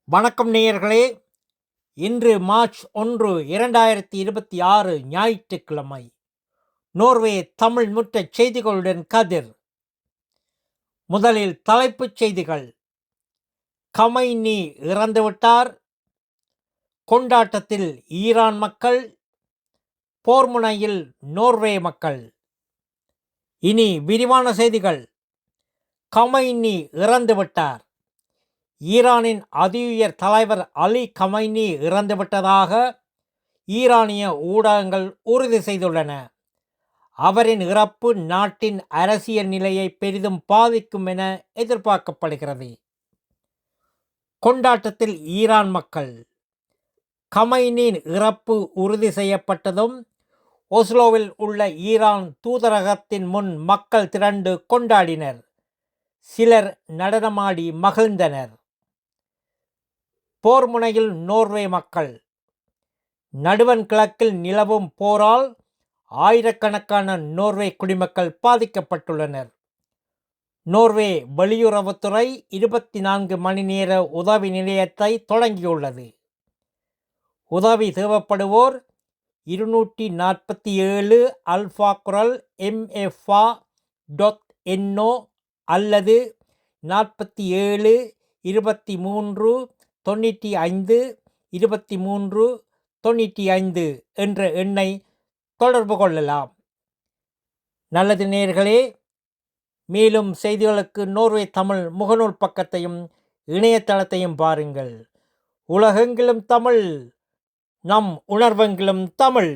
வணக்கம் நேயர்களே. இன்று மார்ச் 1, 2026 ஞாயிற்றுக்கிழமை. நோர்வே தமிழ் முற்றச் செய்திகளுடன் கதிர். முதலில் தலைப்புச் செய்திகள். கமைனி இறந்துவிட்டார், கொண்டாட்டத்தில் ஈரான் மக்கள், போர்முனையில் நோர்வே மக்கள். இனி விரிவான செய்திகள். கமைனி இறந்துவிட்டார். ஈரானின் அதியுயர் தலைவர் அலி கமைனி இறந்துவிட்டதாக ஈரானிய ஊடகங்கள் உறுதி செய்துள்ளன. அவரின் இறப்பு நாட்டின் அரசியல் நிலையை பெரிதும் பாதிக்கும் என எதிர்பார்க்கப்படுகிறது. கொண்டாட்டத்தில் ஈரான் மக்கள். கமைனியின் இறப்பு உறுதி செய்யப்பட்டதும் ஒஸ்லோவில் உள்ள ஈரான் தூதரகத்தின் முன் மக்கள் திரண்டு கொண்டாடினர். சிலர் நடனமாடி மகிழ்ந்தனர். போர் முனையில் நோர்வே மக்கள். நடுவன் கிழக்கில் நிலவும் போரால் ஆயிரக்கணக்கான நோர்வே குடிமக்கள் பாதிக்கப்பட்டுள்ளனர். நோர்வே வெளியுறவுத்துறை 24 மணி நேர உதவி நிலையத்தை தொடங்கியுள்ளது. உதவி தேவைப்படுவோர் 247 அல்ஃபா குரல் MFA.NO அல்லது 47 23 95 23 95 என்ற எண்ணை தொடர்பு கொள்ளலாம். நல்லது நேயர்களே, மேலும் செய்திகளுக்கு நோர்வே தமிழ் முகநூல் பக்கத்தையும் இணையதளத்தையும் பாருங்கள். உலகெங்கிலும் தமிழ், நம் உணர்வெங்கிலும் தமிழ்.